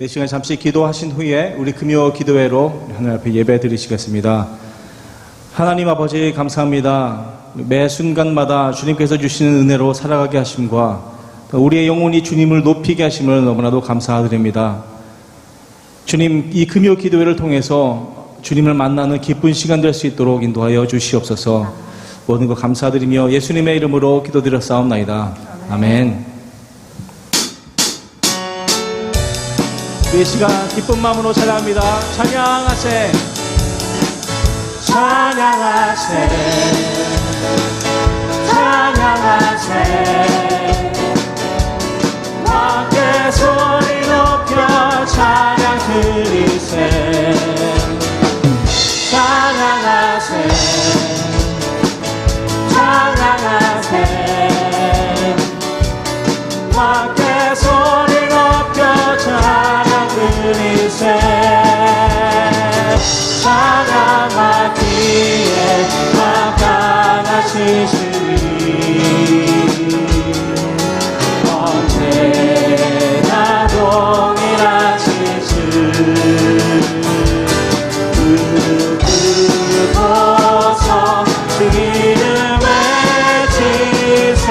이 시간 잠시 기도하신 후에 우리 금요 기도회로 하나님 앞에 예배 드리시겠습니다. 하나님 아버지 감사합니다. 매 순간마다 주님께서 주시는 은혜로 살아가게 하심과 우리의 영혼이 주님을 높이게 하심을 너무나도 감사드립니다. 주님, 이 금요 기도회를 통해서 주님을 만나는 기쁜 시간 될 수 있도록 인도하여 주시옵소서. 모든 것 감사드리며 예수님의 이름으로 기도드렸사옵나이다. 아멘. 이 시간 기쁜 마음으로 찬양합니다. 찬양하세, 찬양하세, 찬양하세. 함께 소리 높여 찬양 드리세. 찬양하세, 찬양하세. 함께 소리 높여 찬양 드리세. 찬양하기에 막강하신 주님, 언제나 동일하신 주. 그곳서 주 이름 외치세.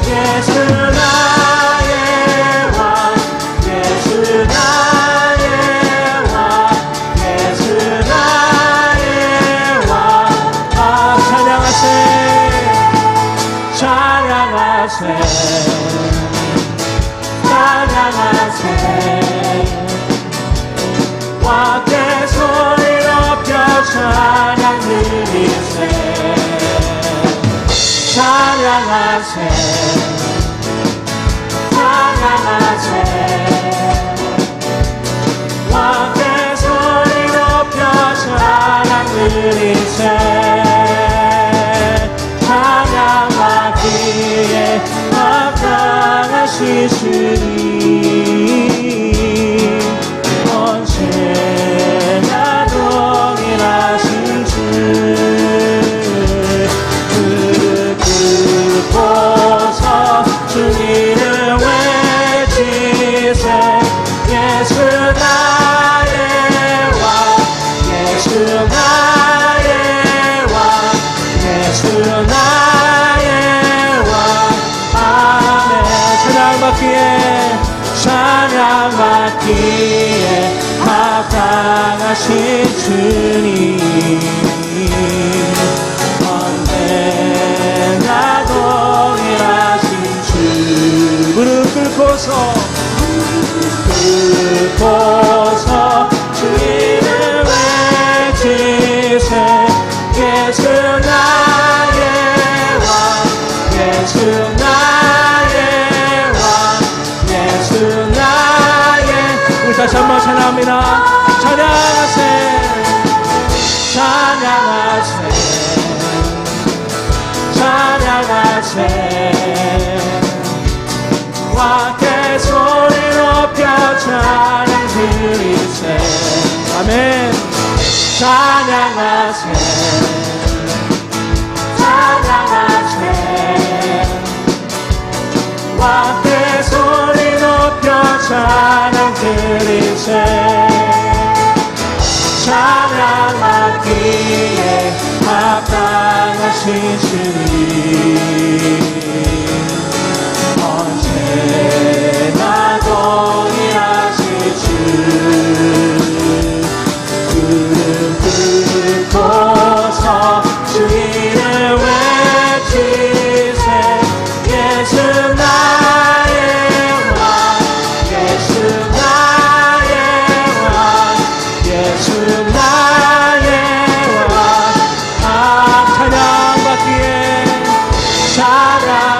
예수 나의 왕, 예수 나의 왕, 예수 나의 왕. 아, 찬양하세, 찬양하세, 찬양하세. 함께 소리 높여 찬양 드리세. 찬양하세, 찬양하세. 함께 소리 높여 찬양 드리세. 찬양하기에 막강하신 주님, 언제나 동일하신 주. 그곳서 주 이름 외치세. 예수 나의 왕, 예수 나의 왕, 예수 나의 왕. 아멘. 찬양받기에, 찬양받기에 합당하신 주님, 언제나 동일하신 주. 무릎 꿇고서, 꿇고서 주 이름 외치세. 예수 나의 왕, 예수 나의 왕, 예수 나의. 우리 다시 한번 찬양합니다. 찬양하세, 찬양하세, 찬양하세. 함께 소리 높여 찬양 드리세. 아멘. 찬양하세, 찬양하세. 함께 소리 높여 찬양 드리세. 찬양하기에 합당하신 주님, 언제나 동일하신 주. 꿇고서 주 이름 외치세. 예수 나의 왕, 예수 나의 왕, 예수 나의 왕. 아, 찬양받기에,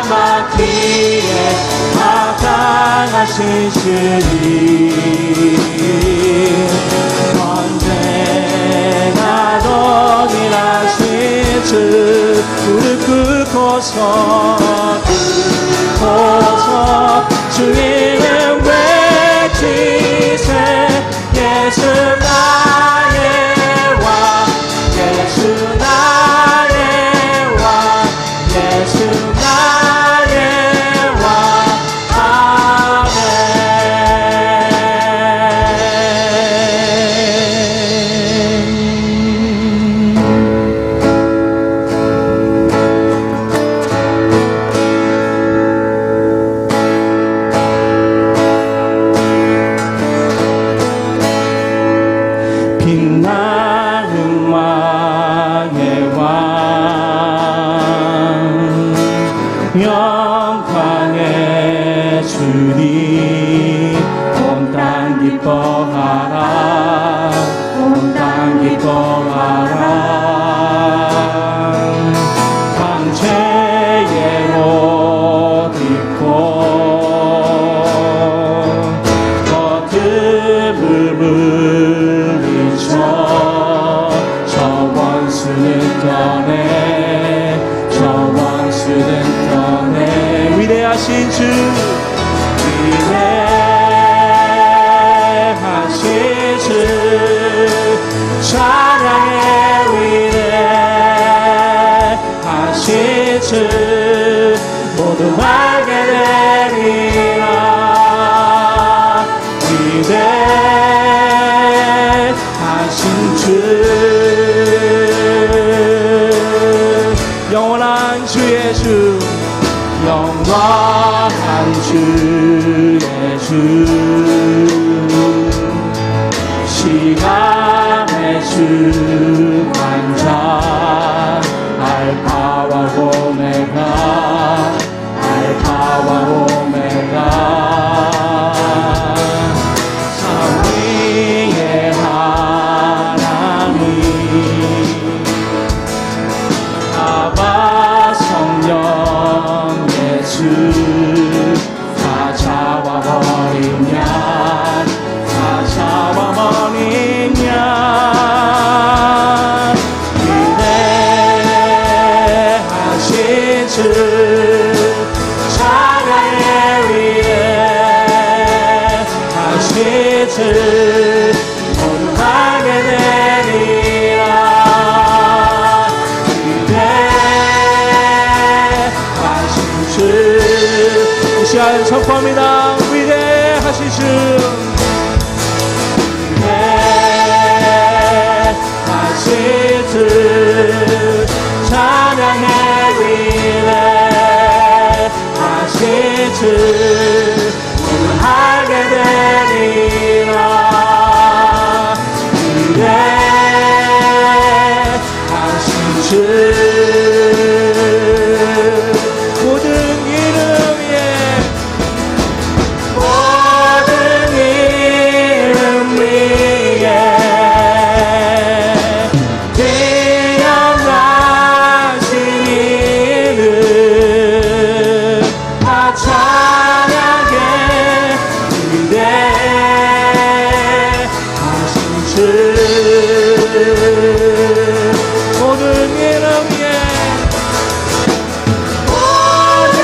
찬양받기에 합당하신 주님, 언제나 동일하신 주. 무릎 꿇고서, 꿇고서 주 이름 외치세. 예수 나의 왕, 예수 나의 왕, 예수 나의 왕. 아멘. 떠내 저 원수는 떠내 위대하신 주 위대하신 주 찬양의 위대하신 주 모두 알게 되리라 위대하신 주 영원한 주의 주 영원한 주의 주 시간의 주 완전 알파와 오메가 알파와 오메가 삼위의 하나님 아바 성령 예수 사자와 어린 양 사자와 어린 양 위대하신 주 찬양의 위대하신 주 모두 알게 되리라 위대하신 주 이 시간 선포합니다 위대하신 주 위대하신 주 찬양의 위대하신 주 모두 알게 되리라 위대하신 주 모든 이름 위에 모든 이름 위에 뛰어나신 이름 다 찬양해 위대하신 주 모든 이름 위에 모든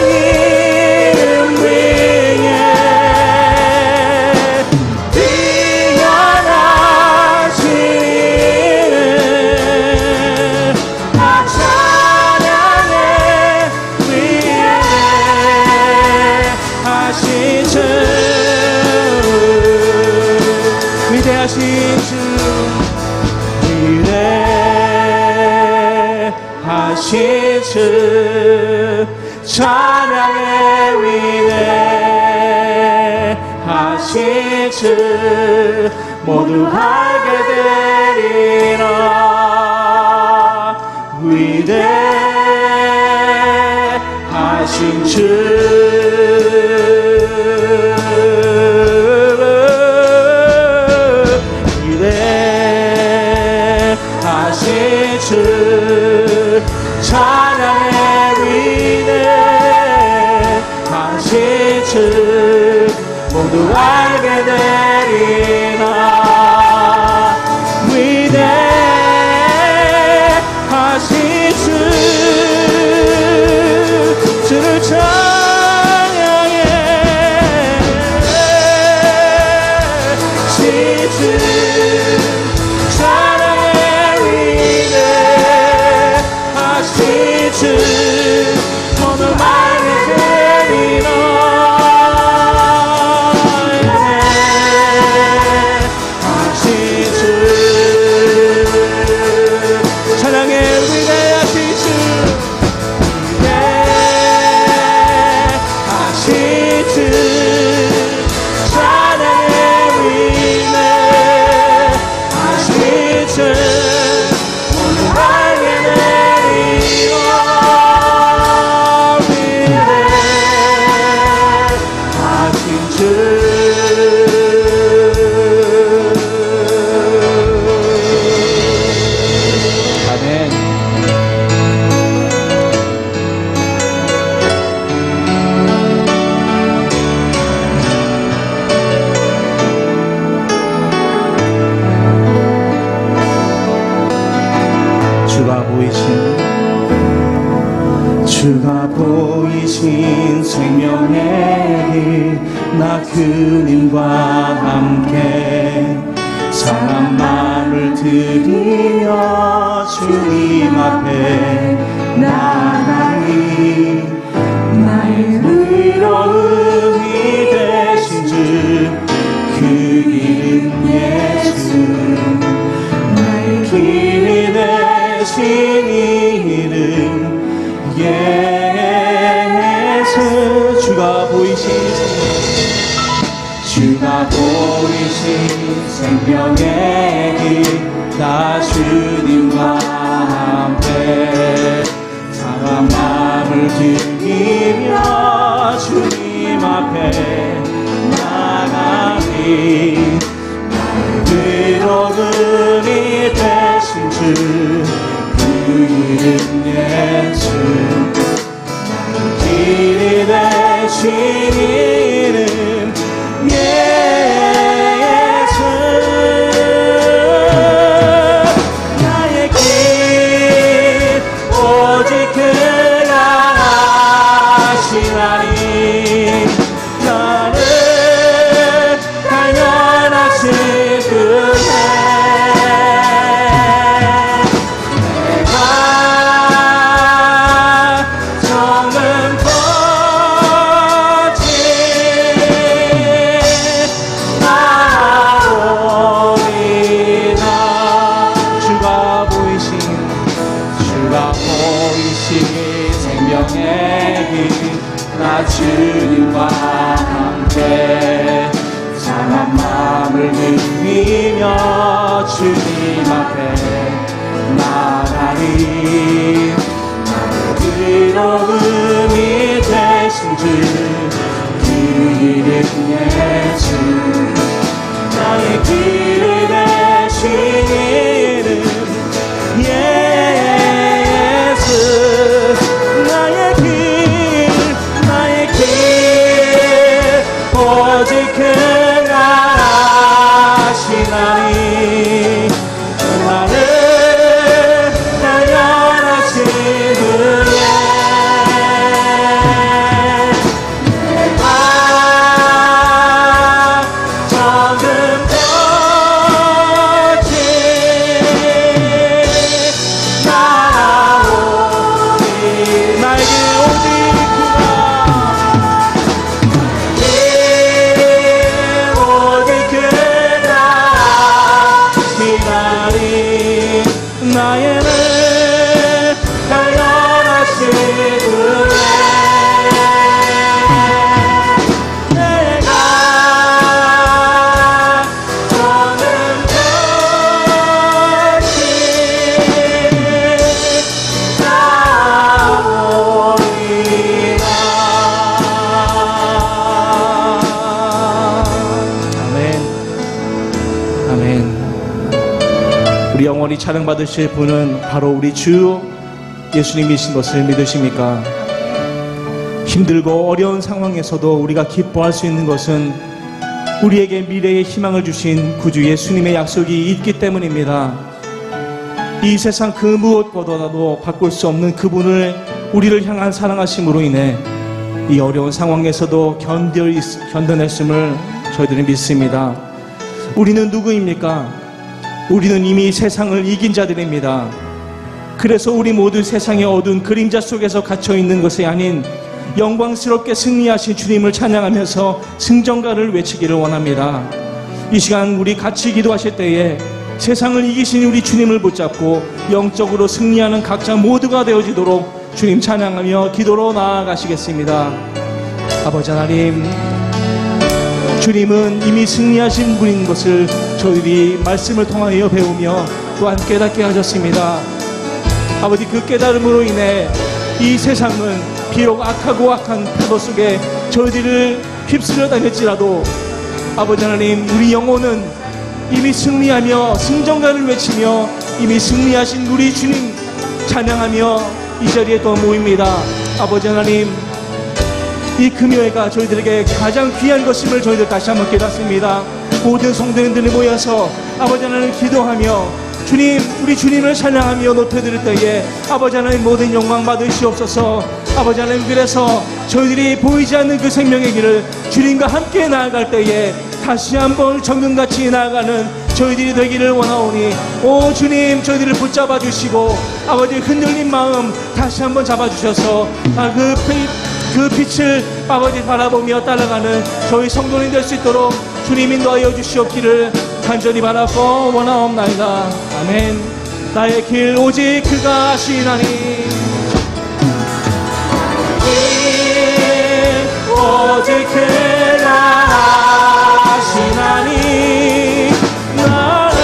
이름 위에 뛰어나신 이름 다 찬양해 위대하신 주 위대하신 주 위대하신 주 찬양의 위대하신 주 모두 알게 되리라 위대하신 주 위대하신 주 찬양의 위대하신 주 모두 알게 되리라 위대하신 주 주를 찬양해 주 찬양의 위대하신 주 모두 알게 되리라 보이신 생명의 길, 나 주님과 함께 사랑만을 드리며 주님 앞에 나가리. 나의 의로움이 되신 주, 그 이름 예수. 나의 길이 되신 이름 예수. 주가 보이신 생명의 길, 나 주님과 함께 사랑 마음을 드리며 주님 앞에 나가리. 의로움이 되신 주, 그 이름 예수. 길이 되신 이름 예수. 나의 길 오직 그가 아시나니. 나는 당연하신 그의 내가 정은 거친 나오리나. 주가 보이신 생명의 길, 나 주님과 함께 사랑 마음을 드리며 주님 앞에 나가리. 의로움이 되신 주, 그 이름 예수. 나의 길이 되신 이름 예수. 나의 길 오직 그가 아시나니. 나는 당연하신 그의 내가 정금 거친 나오리. 나에게 오직 나에는 당연하신 그의 내가 저는 거친 나오리라. 아멘. 아멘. 우리 영원히 찬양받으실 분은 바로 우리 주 예수님이신 것을 믿으십니까? 힘들고 어려운 상황에서도 우리가 기뻐할 수 있는 것은 우리에게 미래의 희망을 주신 구주 예수님의 약속이 있기 때문입니다. 이 세상 그 무엇보다도 바꿀 수 없는 그분을 우리를 향한 사랑하심으로 인해 이 어려운 상황에서도 견뎌냈음을 저희들은 믿습니다. 우리는 누구입니까? 우리는 이미 세상을 이긴 자들입니다. 그래서 우리 모두 세상의 어두운 그림자 속에서 갇혀있는 것이 아닌 영광스럽게 승리하신 주님을 찬양하면서 승전가를 외치기를 원합니다. 이 시간 우리 같이 기도하실 때에 세상을 이기신 우리 주님을 붙잡고 영적으로 승리하는 각자 모두가 되어지도록 주님 찬양하며 기도로 나아가시겠습니다. 아버지 하나님, 주님은 이미 승리하신 분인 것을 저희들이 말씀을 통하여 배우며 또한 깨닫게 하셨습니다. 아버지, 그 깨달음으로 인해 이 세상은 비록 악하고 악한 파도 속에 저희들을 휩쓸려 다녔지라도 아버지 하나님, 우리 영혼은 이미 승리하며 승전가를 외치며 이미 승리하신 우리 주님 찬양하며 이 자리에 또 모입니다. 아버지 하나님, 이 금요회가 저희들에게 가장 귀한 것임을 저희들 다시 한번 깨닫습니다. 모든 성도님들이 모여서 아버지 하나님 기도하며 주님, 우리 주님을 찬양하며 높여드릴 때에 아버지 하나님 모든 영광 받으시옵소서. 아버지 하나님, 그래서 저희들이 보이지 않는 그 생명의 길을 주님과 함께 나아갈 때에 다시 한번 정금같이 나아가는 저희들이 되기를 원하오니, 오 주님, 저희들을 붙잡아 주시고 아버지 흔들린 마음 다시 한번 잡아주셔서 그 빛을 아버지 바라보며 따라가는 저희 성도님 될 수 있도록 주님 인도하여 주시옵기를 간절히 바라고 원하옵나이다. 아멘. 나의 길 오직 그가 아시나니, 오직 그가 아시나니, 나를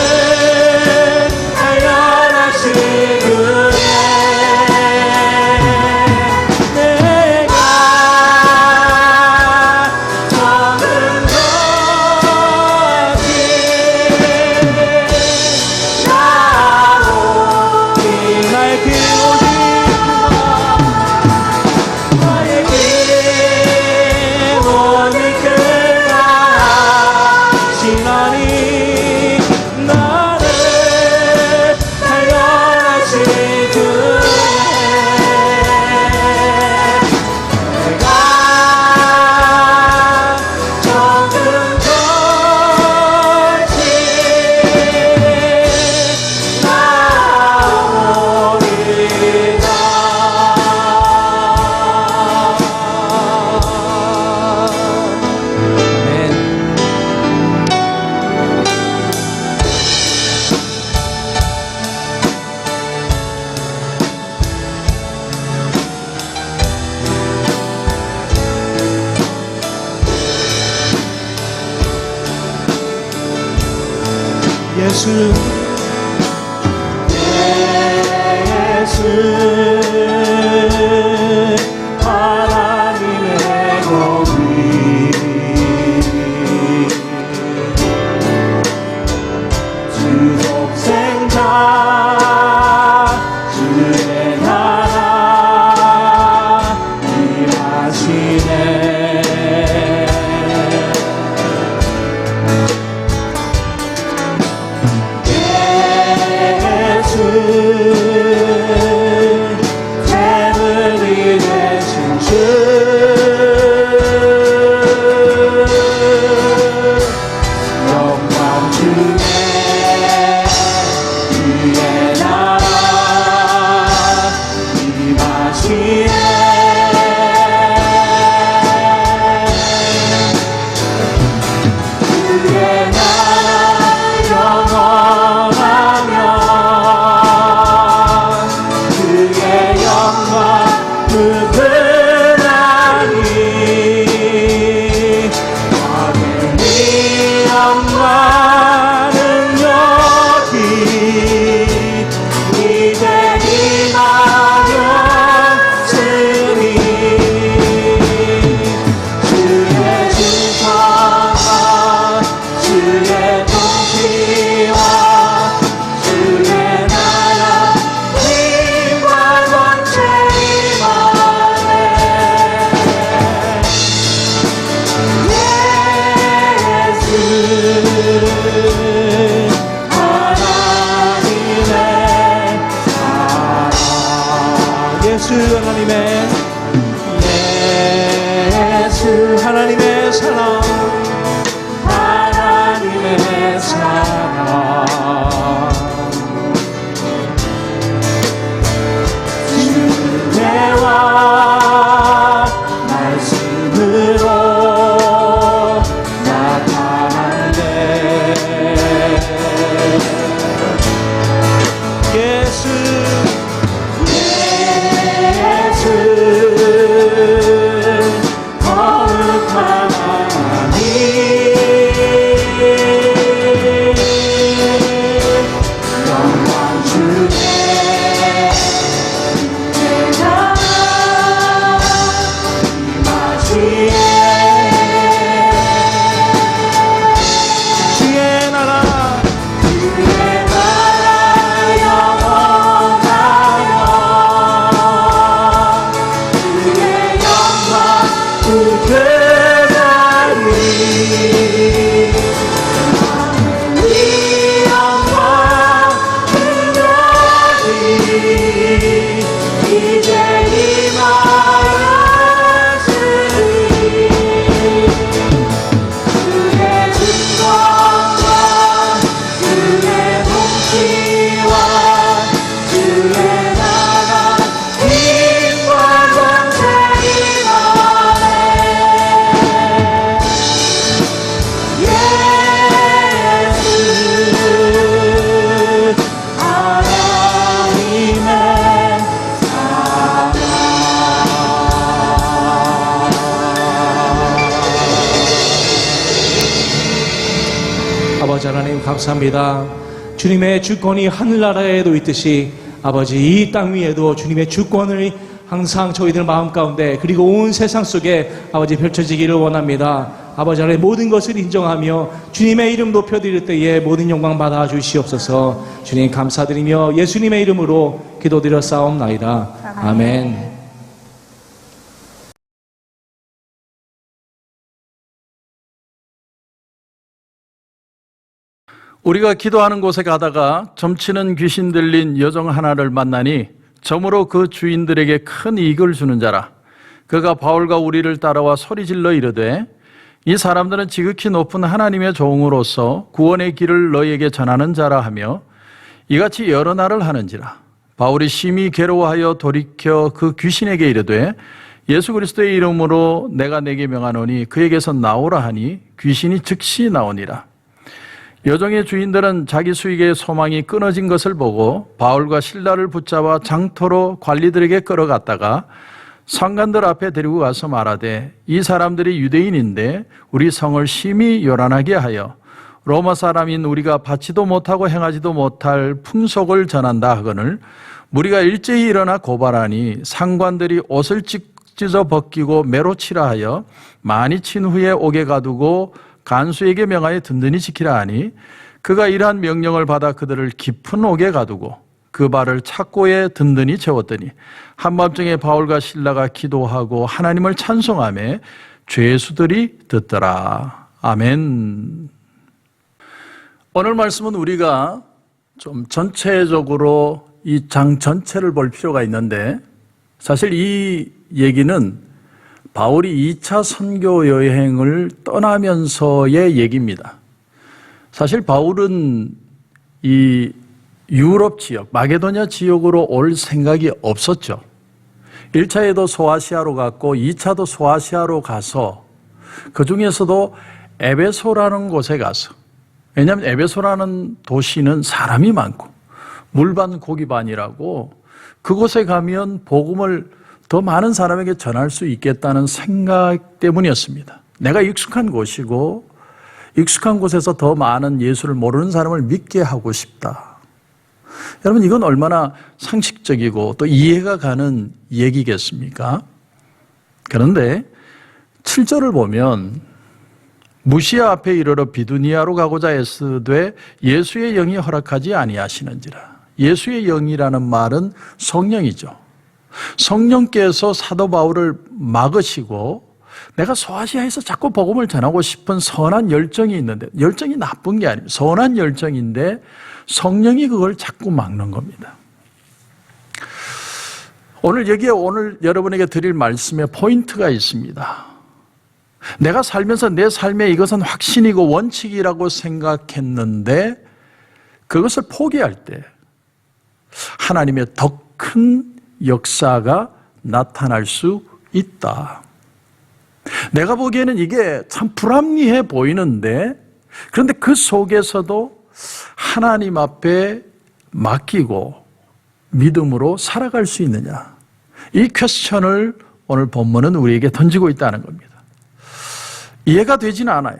달려라시 그의 내가 정은 것이 나로 나의 길 오직 나의 길 오직 그가 아시나니, 나를 달려라시 그의 내가 정은 것이 나오리다. 아멘. 예수, 예수, 하나님의 공의, 주 독생자 주의 나라 임하시네. 태물이 되신 주, 영광 중에 주의 나라 임하시네. 주의 나라 영원하며 그의 영광 그분하니, 하늘이 영광은 여기 이대리 나였으니, 주의 주권과 주의 통치와 주의 나라 힘과 권세 임하네. 예수 하나님의 사랑, 예수 하나님의, 예수 하나님의 사랑, 하나님의 사랑, 은혜와 말씀으로 나타나네. 예수, 예수 거룩한 하나님, 감사합니다. 주님의 주권이 하늘나라에도 있듯이 아버지 이 땅 위에도 주님의 주권을 항상 저희들 마음 가운데 그리고 온 세상 속에 아버지 펼쳐지기를 원합니다. 아버지 안에 모든 것을 인정하며 주님의 이름 높여드릴 때에 모든 영광 받아 주시옵소서. 주님 감사드리며 예수님의 이름으로 기도드려 싸움나이다. 아멘. 우리가 기도하는 곳에 가다가 점치는 귀신 들린 여종 하나를 만나니 점으로 그 주인들에게 큰 이익을 주는 자라. 그가 바울과 우리를 따라와 소리질러 이르되 이 사람들은 지극히 높은 하나님의 종으로서 구원의 길을 너희에게 전하는 자라 하며 이같이 여러 날을 하는지라. 바울이 심히 괴로워하여 돌이켜 그 귀신에게 이르되 예수 그리스도의 이름으로 내가 내게 명하노니 그에게서 나오라 하니 귀신이 즉시 나오니라. 여종의 주인들은 자기 수익의 소망이 끊어진 것을 보고 바울과 실라를 붙잡아 장터로 관리들에게 끌어갔다가 상관들 앞에 데리고 가서 말하되 이 사람들이 유대인인데 우리 성을 심히 요란하게 하여 로마 사람인 우리가 받지도 못하고 행하지도 못할 풍속을 전한다 하거늘 무리가 일제히 일어나 고발하니 상관들이 옷을 찢어 벗기고 매로 치라 하여 많이 친 후에 옥에 가두고 간수에게 명하여 든든히 지키라 하니 그가 이러한 명령을 받아 그들을 깊은 옥에 가두고 그 발을 착고에 든든히 채웠더니 한밤중에 바울과 실라가 기도하고 하나님을 찬송하며 죄수들이 듣더라. 아멘. 오늘 말씀은 우리가 좀 전체적으로 이 장 전체를 볼 필요가 있는데 사실 이 얘기는 바울이 2차 선교 여행을 떠나면서의 얘기입니다. 사실 바울은 이 유럽 지역, 마게도냐 지역으로 올 생각이 없었죠. 1차에도 소아시아로 갔고 2차도 소아시아로 가서 그 중에서도 에베소라는 곳에 가서, 왜냐하면 에베소라는 도시는 사람이 많고 물반 고기반이라고 그곳에 가면 복음을 더 많은 사람에게 전할 수 있겠다는 생각 때문이었습니다. 내가 익숙한 곳이고 익숙한 곳에서 더 많은 예수를 모르는 사람을 믿게 하고 싶다. 여러분, 이건 얼마나 상식적이고 또 이해가 가는 얘기겠습니까? 그런데 7절을 보면 무시아 앞에 이르러 비두니아로 가고자 애쓰되 예수의 영이 허락하지 아니하시는지라. 예수의 영이라는 말은 성령이죠. 성령께서 사도 바울을 막으시고 내가 소아시아에서 자꾸 복음을 전하고 싶은 선한 열정이 있는데, 열정이 나쁜 게 아닙니다. 선한 열정인데 성령이 그걸 자꾸 막는 겁니다. 오늘 여기에 오늘 여러분에게 드릴 말씀에 포인트가 있습니다. 내가 살면서 내 삶에 이것은 확신이고 원칙이라고 생각했는데 그것을 포기할 때 하나님의 더 큰 역사가 나타날 수 있다. 내가 보기에는 이게 참 불합리해 보이는데 그런데 그 속에서도 하나님 앞에 맡기고 믿음으로 살아갈 수 있느냐, 이 퀘스천을 오늘 본문은 우리에게 던지고 있다는 겁니다. 이해가 되지는 않아요.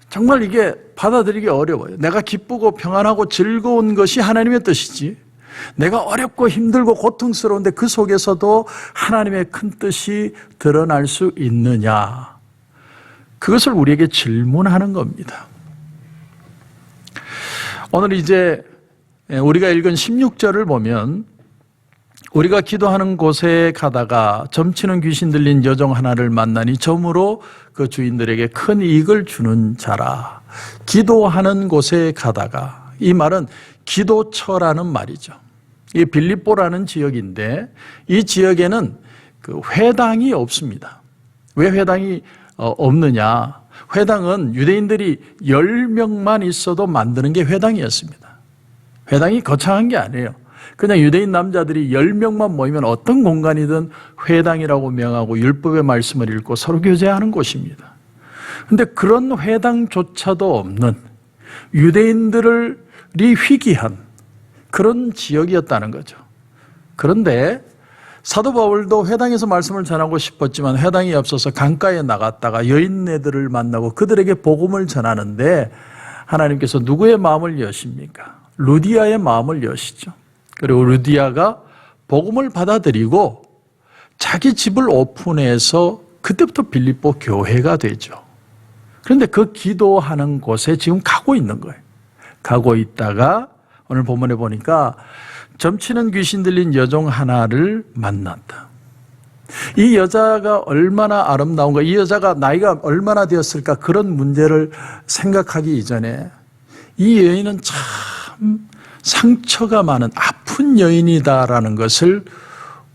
정말 이게 받아들이기 어려워요. 내가 기쁘고 평안하고 즐거운 것이 하나님의 뜻이지, 내가 어렵고 힘들고 고통스러운데 그 속에서도 하나님의 큰 뜻이 드러날 수 있느냐, 그것을 우리에게 질문하는 겁니다. 오늘 이제 우리가 읽은 16절을 보면 우리가 기도하는 곳에 가다가 점치는 귀신 들린 여종 하나를 만나니 점으로 그 주인들에게 큰 이익을 주는 자라. 기도하는 곳에 가다가, 이 말은 기도처라는 말이죠. 이 빌립보라는 지역인데 이 지역에는 그 회당이 없습니다. 왜 회당이 없느냐? 회당은 유대인들이 10명만 있어도 만드는 게 회당이었습니다. 회당이 거창한 게 아니에요. 그냥 유대인 남자들이 10명만 모이면 어떤 공간이든 회당이라고 명하고 율법의 말씀을 읽고 서로 교제하는 곳입니다. 그런데 그런 회당조차도 없는 유대인들이 희귀한 그런 지역이었다는 거죠. 그런데 사도 바울도 회당에서 말씀을 전하고 싶었지만 회당이 없어서 강가에 나갔다가 여인네들을 만나고 그들에게 복음을 전하는데 하나님께서 누구의 마음을 여십니까? 루디아의 마음을 여시죠. 그리고 루디아가 복음을 받아들이고 자기 집을 오픈해서 그때부터 빌립보 교회가 되죠. 그런데 그 기도하는 곳에 지금 가고 있는 거예요. 가고 있다가 오늘 본문에 보니까 점치는 귀신 들린 여종 하나를 만났다. 이 여자가 얼마나 아름다운가, 이 여자가 나이가 얼마나 되었을까, 그런 문제를 생각하기 이전에 이 여인은 참 상처가 많은 아픈 여인이다라는 것을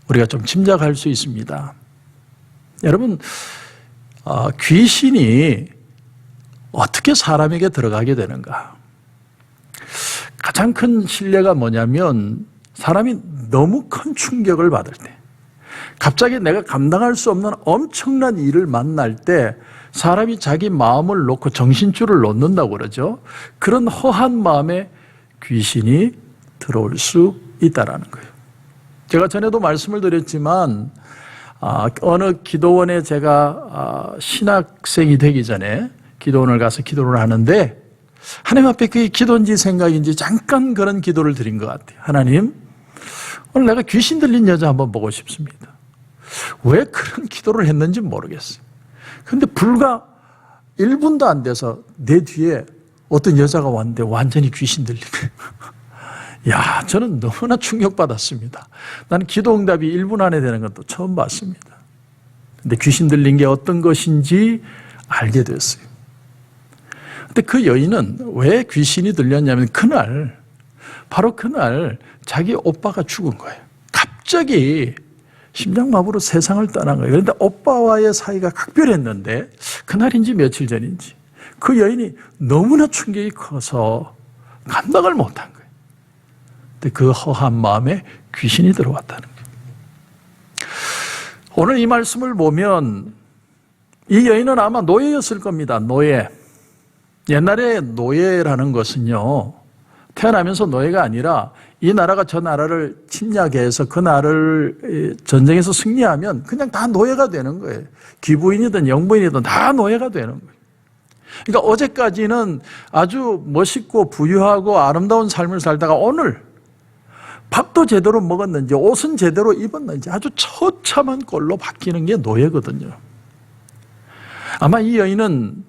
우리가 좀 짐작할 수 있습니다. 여러분, 귀신이 어떻게 사람에게 들어가게 되는가? 가장 큰 신뢰가 뭐냐면 사람이 너무 큰 충격을 받을 때, 갑자기 내가 감당할 수 없는 엄청난 일을 만날 때 사람이 자기 마음을 놓고 정신줄을 놓는다고 그러죠. 그런 허한 마음에 귀신이 들어올 수 있다라는 거예요. 제가 전에도 말씀을 드렸지만 어느 기도원에 제가 신학생이 되기 전에 기도원을 가서 기도를 하는데 하나님 앞에 그게 기도인지 생각인지 잠깐 그런 기도를 드린 것 같아요. 하나님, 오늘 내가 귀신 들린 여자 한번 보고 싶습니다. 왜 그런 기도를 했는지 모르겠어요. 그런데 불과 1분도 안 돼서 내 뒤에 어떤 여자가 왔는데 완전히 귀신 들리네. 야, 저는 너무나 충격받았습니다. 나는 기도 응답이 1분 안에 되는 건 또 처음 봤습니다. 근데 귀신 들린 게 어떤 것인지 알게 됐어요. 근데 그 여인은 왜 귀신이 들렸냐면 바로 그날 자기 오빠가 죽은 거예요. 갑자기 심장마비로 세상을 떠난 거예요. 그런데 오빠와의 사이가 각별했는데 그날인지 며칠 전인지 그 여인이 너무나 충격이 커서 감당을 못한 거예요. 근데 그 허한 마음에 귀신이 들어왔다는 거예요. 오늘 이 말씀을 보면 이 여인은 아마 노예였을 겁니다. 노예. 옛날에 노예라는 것은요, 태어나면서 노예가 아니라 이 나라가 저 나라를 침략해서 그 나라를 전쟁에서 승리하면 그냥 다 노예가 되는 거예요. 귀부인이든 영부인이든 다 노예가 되는 거예요. 그러니까 어제까지는 아주 멋있고 부유하고 아름다운 삶을 살다가 오늘 밥도 제대로 먹었는지 옷은 제대로 입었는지 아주 처참한 꼴로 바뀌는 게 노예거든요. 아마 이 여인은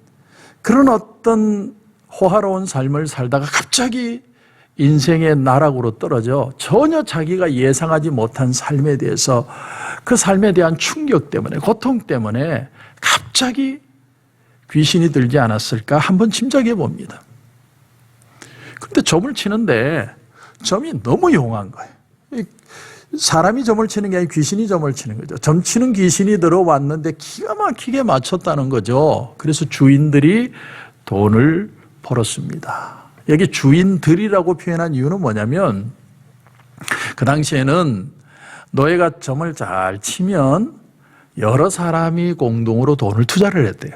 그런 어떤 호화로운 삶을 살다가 갑자기 인생의 나락으로 떨어져 전혀 자기가 예상하지 못한 삶에 대해서 그 삶에 대한 충격 때문에, 고통 때문에 갑자기 귀신이 들지 않았을까 한번 짐작해 봅니다. 그런데 점을 치는데 점이 너무 용한 거예요. 사람이 점을 치는 게 아니라 귀신이 점을 치는 거죠. 점 치는 귀신이 들어왔는데 기가 막히게 맞췄다는 거죠. 그래서 주인들이 돈을 벌었습니다. 여기 주인들이라고 표현한 이유는 뭐냐면 그 당시에는 노예가 점을 잘 치면 여러 사람이 공동으로 돈을 투자를 했대요.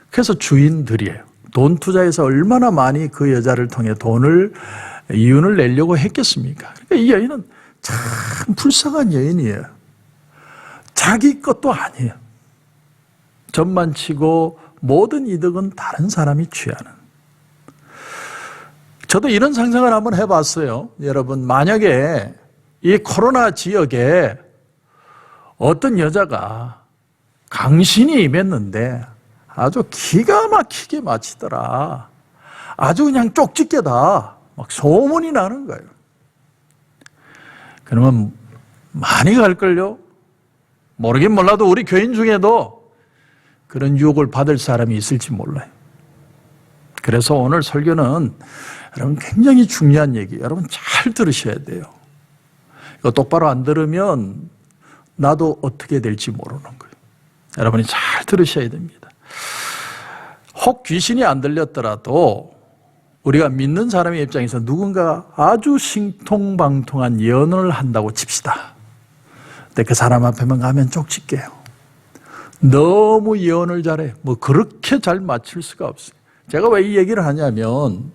그래서 주인들이에요. 돈 투자해서 얼마나 많이 그 여자를 통해 돈을 이윤을 내려고 했겠습니까? 그러니까 이 여인은 참 불쌍한 여인이에요. 자기 것도 아니에요. 점만 치고 모든 이득은 다른 사람이 취하는. 저도 이런 상상을 한번 해봤어요. 여러분, 만약에 이 코로나 지역에 어떤 여자가 강신이 임했는데 아주 기가 막히게 마치더라. 아주 그냥 쪽집게다. 막 소문이 나는 거예요. 그러면 많이 갈걸요? 모르긴 몰라도 우리 교인 중에도 그런 유혹을 받을 사람이 있을지 몰라요. 그래서 오늘 설교는 여러분 굉장히 중요한 얘기, 여러분 잘 들으셔야 돼요. 이거 똑바로 안 들으면 나도 어떻게 될지 모르는 거예요. 여러분이 잘 들으셔야 됩니다. 혹 귀신이 안 들렸더라도 우리가 믿는 사람의 입장에서 누군가 아주 신통방통한 예언을 한다고 칩시다. 근데 그 사람 앞에만 가면 쪽집게요. 너무 예언을 잘해. 뭐 그렇게 잘 맞출 수가 없어요. 제가 왜 이 얘기를 하냐면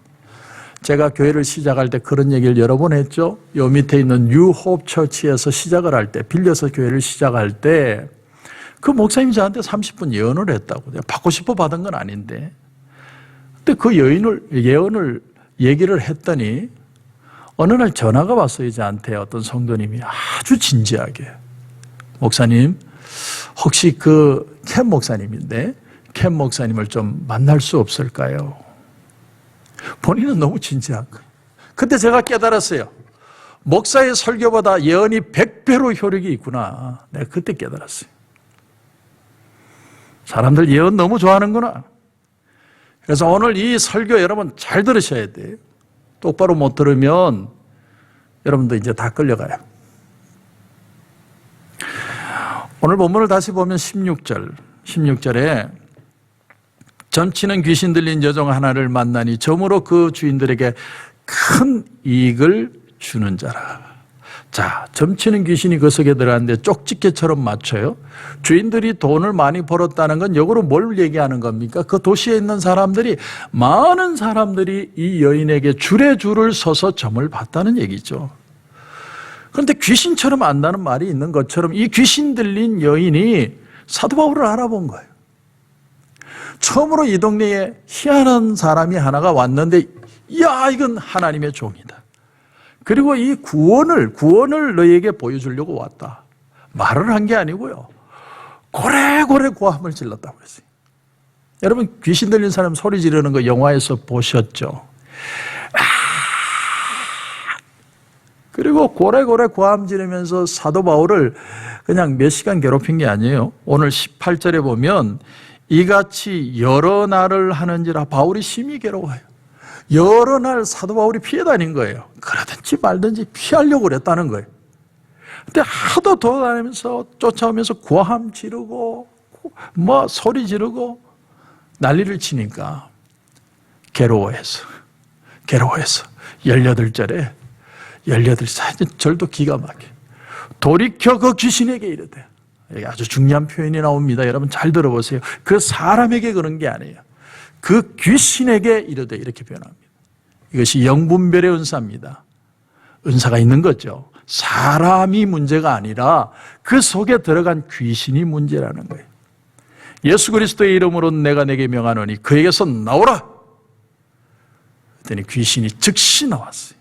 제가 교회를 시작할 때 그런 얘기를 여러 번 했죠. 요 밑에 있는 뉴홉 처치에서 시작을 할 때, 빌려서 교회를 시작할 때 그 목사님이 저한테 30분 예언을 했다고. 내가 받고 싶어 받은 건 아닌데 근데 그 예언을 얘기를 했더니 어느 날 전화가 왔어요. 저한테 어떤 성도님이 아주 진지하게, 목사님, 혹시 그 캠 목사님인데 캠 목사님을 좀 만날 수 없을까요? 본인은 너무 진지한 거예요. 그때 제가 깨달았어요. 목사의 설교보다 예언이 100배로 효력이 있구나. 내가 그때 깨달았어요. 사람들 예언 너무 좋아하는구나. 그래서 오늘 이 설교 여러분 잘 들으셔야 돼요. 똑바로 못 들으면 여러분도 이제 다 끌려가요. 오늘 본문을 다시 보면 16절에 점치는 귀신 들린 여종 하나를 만나니 점으로 그 주인들에게 큰 이익을 주는 자라. 자, 점치는 귀신이 그 속에 들어갔는데 쪽집게처럼 맞춰요. 주인들이 돈을 많이 벌었다는 건 역으로 뭘 얘기하는 겁니까? 그 도시에 있는 사람들이, 많은 사람들이 이 여인에게 줄에 줄을 서서 점을 봤다는 얘기죠. 그런데 귀신처럼 안다는 말이 있는 것처럼 이 귀신 들린 여인이 사도 바울을 알아본 거예요. 처음으로 이 동네에 희한한 사람이 하나가 왔는데, 야, 이건 하나님의 종이다. 그리고 이 구원을 너희에게 보여주려고 왔다. 말을 한 게 아니고요. 고래고래 고함을 질렀다고 그랬어요. 여러분, 귀신 들린 사람 소리 지르는 거 영화에서 보셨죠? 그리고 고래고래 고함 지르면서 사도 바울을 그냥 몇 시간 괴롭힌 게 아니에요. 오늘 18절에 보면 이같이 여러 날을 하는지라 바울이 심히 괴로워요. 여러 날 사도 바울이 피해 다닌 거예요. 그러든지 말든지 피하려고 그랬다는 거예요. 근데 하도 돌아다니면서 쫓아오면서 고함 지르고 뭐 소리 지르고 난리를 치니까 괴로워해서 18절에 절도 기가 막혀. 돌이켜 그 귀신에게 이르되, 여기 아주 중요한 표현이 나옵니다. 여러분 잘 들어보세요. 그 사람에게 그런 게 아니에요. 그 귀신에게 이르되 이렇게 표현합니다. 이것이 영분별의 은사입니다. 은사가 있는 거죠. 사람이 문제가 아니라 그 속에 들어간 귀신이 문제라는 거예요. 예수 그리스도의 이름으로 내가 내게 명하노니 그에게서 나오라. 그랬더니 귀신이 즉시 나왔어요.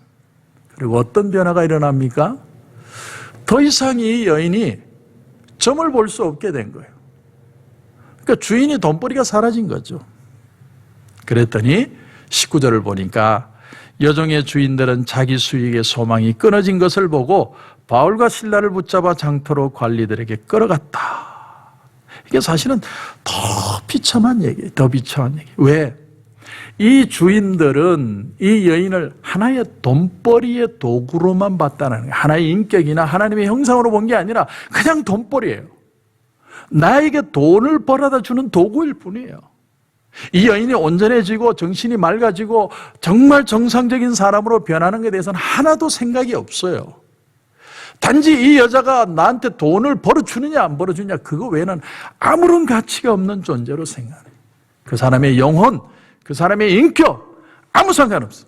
그리고 어떤 변화가 일어납니까? 더 이상 이 여인이 점을 볼 수 없게 된 거예요. 그러니까 주인이 돈벌이가 사라진 거죠. 그랬더니 19절을 보니까 여종의 주인들은 자기 수익의 소망이 끊어진 것을 보고 바울과 실라를 붙잡아 장터로 관리들에게 끌어갔다. 이게 사실은 더 비참한 얘기예요. 왜? 이 주인들은 이 여인을 하나의 돈벌이의 도구로만 봤다는 거예요. 하나의 인격이나 하나님의 형상으로 본 게 아니라 그냥 돈벌이에요. 나에게 돈을 벌어다 주는 도구일 뿐이에요. 이 여인이 온전해지고 정신이 맑아지고 정말 정상적인 사람으로 변하는 것에 대해서는 하나도 생각이 없어요. 단지 이 여자가 나한테 돈을 벌어주느냐 안 벌어주느냐 그거 외에는 아무런 가치가 없는 존재로 생각해요. 그 사람의 영혼, 그 사람의 인격 아무 상관없어요.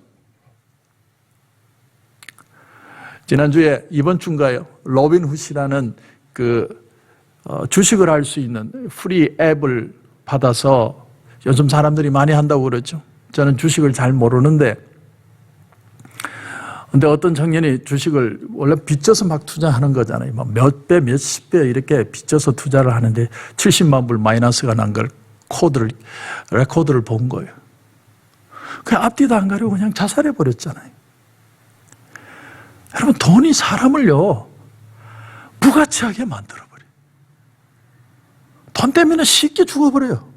지난주에 이번 주인가요? 로빈훗이라는 주식을 할 수 있는 프리 앱을 받아서 요즘 사람들이 많이 한다고 그러죠. 저는 주식을 잘 모르는데, 근데 어떤 청년이 주식을 원래 빚져서 막 투자하는 거잖아요. 몇 배, 몇십 배 이렇게 빚져서 투자를 하는데 70만 불 마이너스가 난 걸 레코드를 본 거예요. 그냥 앞뒤도 안 가리고 그냥 자살해 버렸잖아요. 여러분, 돈이 사람을요 무가치하게 만들어버려요. 돈 때문에 쉽게 죽어버려요.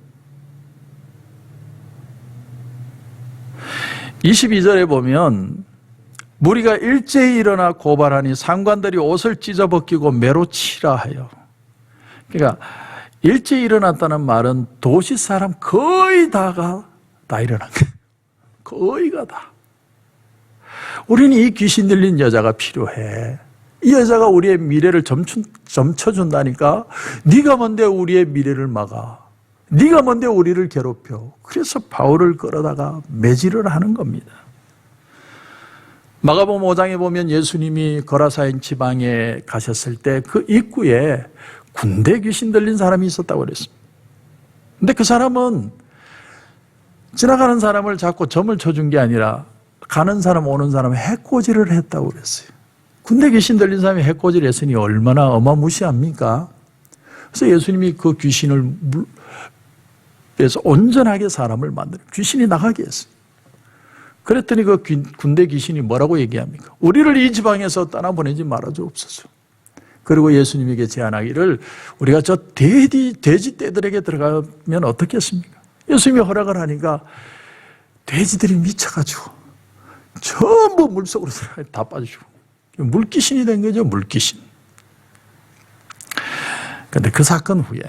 22절에 보면 무리가 일제히 일어나 고발하니 상관들이 옷을 찢어벗기고 매로 치라 하여. 그러니까 일제히 일어났다는 말은 도시 사람 거의 다가 다 일어난 거예요. 거의가 다. 우리는 이 귀신 들린 여자가 필요해. 이 여자가 우리의 미래를 점쳐준다니까. 네가 뭔데 우리의 미래를 막아. 네가 뭔데 우리를 괴롭혀. 그래서 바울을 끌어다가 매질을 하는 겁니다. 마가복음 5장에 보면 예수님이 거라사인 지방에 가셨을 때 그 입구에 군대 귀신 들린 사람이 있었다고 그랬습니다. 근데 그 사람은 지나가는 사람을 자꾸 점을 쳐준 게 아니라 가는 사람 오는 사람 해코지를 했다고 그랬어요. 군대 귀신 들린 사람이 해코지를 했으니 얼마나 어마무시합니까? 그래서 예수님이 그 귀신을 그래서 온전하게 사람을 만드는 귀신이 나가게 했어요. 그랬더니 그 군대 귀신이 뭐라고 얘기합니까? 우리를 이 지방에서 떠나보내지 말아주옵소서. 그리고 예수님에게 제안하기를 우리가 저 돼지 떼들에게 들어가면 어떻겠습니까? 예수님이 허락을 하니까 돼지들이 미쳐가지고 전부 물속으로 다 빠지고 물귀신이 된 거죠. 물귀신. 그런데 그 사건 후에